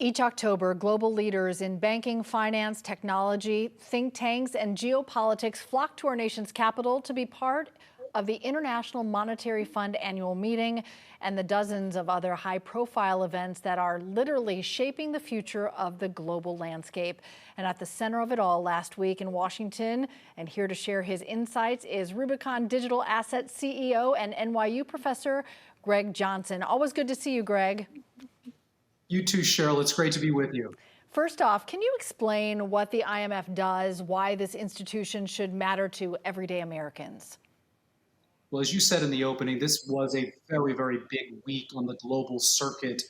Each October, global leaders in banking, finance, technology, think tanks, and geopolitics flock to our nation's capital to be part of the International Monetary Fund annual meeting and the dozens of other high-profile events that are literally shaping the future of the global landscape. And at the center of it all last week in Washington, and here to share his insights is Rubicon Digital Assets CEO and NYU professor Greg Johnson. Always good to see you, Greg. You too, Cheryl. It's great to be with you. First off, can you explain what the IMF does, why this institution should matter to everyday Americans? Well, as you said in the opening, this was a very, very big week on the global circuit.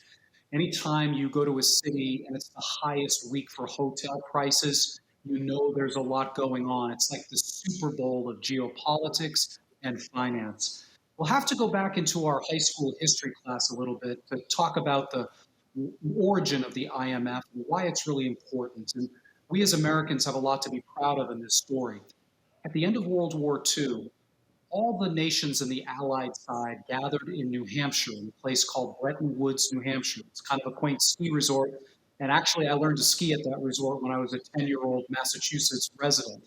Anytime you go to a city and it's the highest week for hotel prices, you know there's a lot going on. It's like the Super Bowl of geopolitics and finance. We'll have to go back into our high school history class a little bit to talk about the origin of the IMF and why it's really important. And we as Americans have a lot to be proud of in this story. At the end of World War II, all the nations in the Allied side gathered in New Hampshire, in a place called Bretton Woods, New Hampshire. It's kind of a quaint ski resort. And actually, I learned to ski at that resort when I was a 10-year-old Massachusetts resident.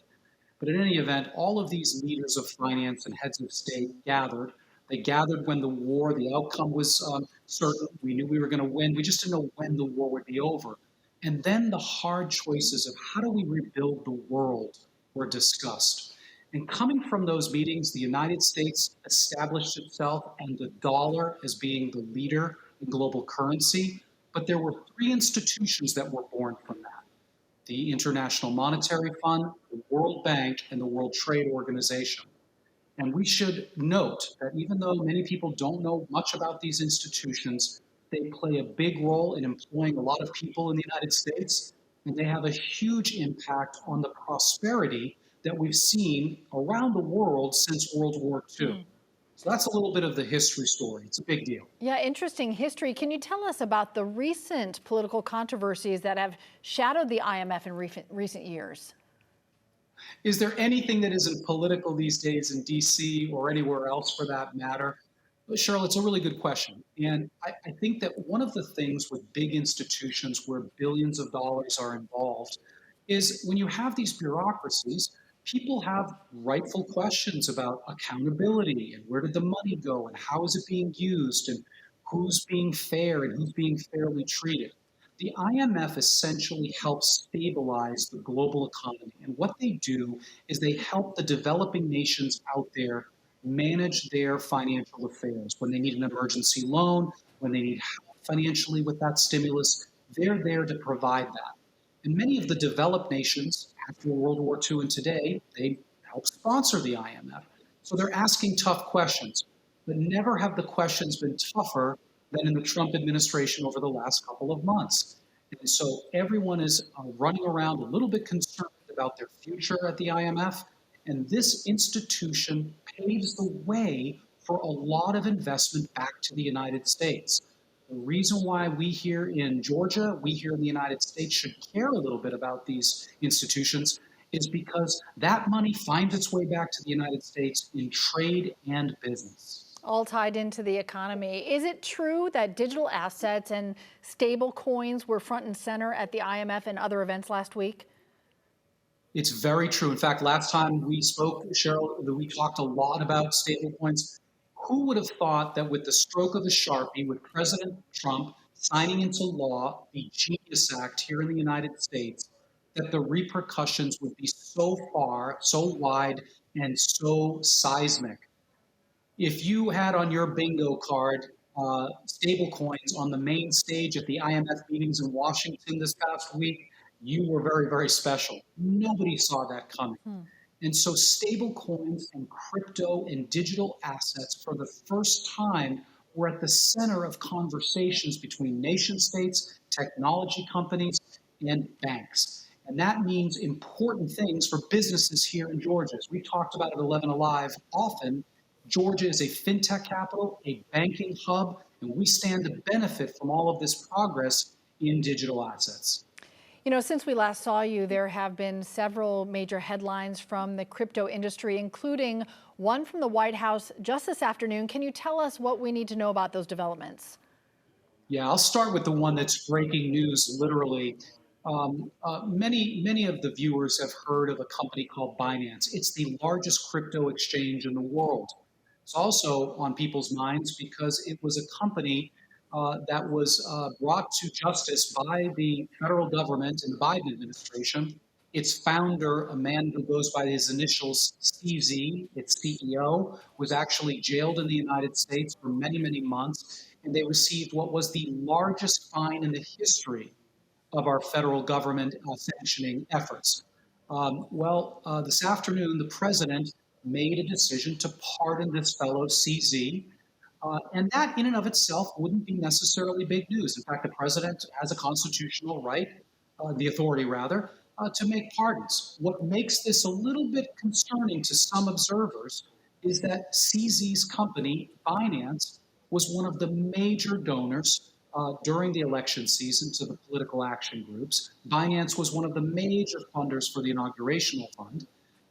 But in any event, all of these leaders of finance and heads of state gathered. They gathered when the outcome was certain. We knew we were going to win. We just didn't know when the war would be over. And then the hard choices of how do we rebuild the world were discussed. And coming from those meetings, the United States established itself and the dollar as being the leader in global currency. But there were three institutions that were born from that: the International Monetary Fund, the World Bank, and the World Trade Organization. And we should note that even though many people don't know much about these institutions, they play a big role in employing a lot of people in the United States, and they have a huge impact on the prosperity that we've seen around the world since World War II. So that's a little bit of the history story. It's a big deal. Yeah, interesting history. Can you tell us about the recent political controversies that have shadowed the IMF in recent years? Is there anything that isn't political these days in DC or anywhere else for that matter? But Cheryl, it's a really good question. And I think that one of the things with big institutions where billions of dollars are involved is when you have these bureaucracies, people have rightful questions about accountability and where did the money go and how is it being used and who's being fair and who's being fairly treated. The IMF essentially helps stabilize the global economy. And what they do is they help the developing nations out there manage their financial affairs. When they need an emergency loan, when they need help financially with that stimulus, they're there to provide that. And many of the developed nations after World War II and today, they help sponsor the IMF. So they're asking tough questions, but never have the questions been tougher than in the Trump administration over the last couple of months. And so everyone is running around a little bit concerned about their future at the IMF. And this institution paves the way for a lot of investment back to the United States. The reason why we here in Georgia, we here in the United States should care a little bit about these institutions is because that money finds its way back to the United States in trade and business. All tied into the economy. Is it true that digital assets and stable coins were front and center at the IMF and other events last week? It's very true. In fact, last time we spoke, Cheryl, we talked a lot about stablecoins. Who would have thought that with the stroke of a Sharpie, with President Trump signing into law the Genius Act here in the United States, that the repercussions would be so far, so wide, and so seismic? If you had on your bingo card stable coins on the main stage at the IMF meetings in Washington this past week, you were very, very special. Nobody saw that coming. And so stable coins and crypto and digital assets for the first time were at the center of conversations between nation states, technology companies, and banks. And that means important things for businesses here in Georgia. As we've talked about at 11 Alive often, Georgia is a fintech capital, a banking hub, and we stand to benefit from all of this progress in digital assets. You know, since we last saw you, there have been several major headlines from the crypto industry, including one from the White House just this afternoon. Can you tell us what we need to know about those developments? Yeah, I'll start with the one that's breaking news, literally. Many of the viewers have heard of a company called Binance. It's the largest crypto exchange in the world. It's also on people's minds because it was a company that was brought to justice by the federal government and the Biden administration. Its founder, a man who goes by his initials CZ, its CEO, was actually jailed in the United States for many, many months, and they received what was the largest fine in the history of our federal government sanctioning efforts. This afternoon, the president made a decision to pardon this fellow CZ. And that, in and of itself, wouldn't be necessarily big news. In fact, the president has a constitutional right, the authority rather, to make pardons. What makes this a little bit concerning to some observers is that CZ's company, Binance, was one of the major donors during the election season to the political action groups. Binance was one of the major funders for the inaugurational fund.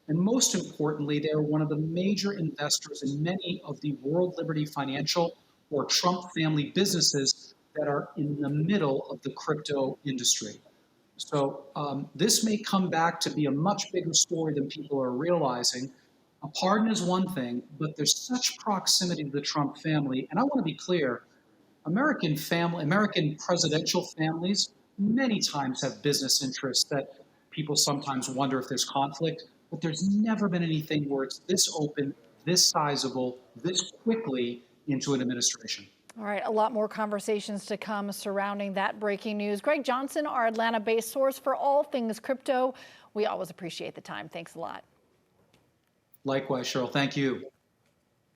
And most importantly, they are one of the major investors in many of the World Liberty Financial or Trump family businesses that are in the middle of the crypto industry. So this may come back to be a much bigger story than people are realizing. A pardon is one thing, but there's such proximity to the Trump family. And I want to be clear, American presidential families many times have business interests that people sometimes wonder if there's conflict, but there's never been anything where it's this open, this sizable, this quickly into an administration. All right, a lot more conversations to come surrounding that breaking news. Greg Johnson, our Atlanta-based source for all things crypto. We always appreciate the time. Thanks a lot. Likewise, Cheryl. Thank you.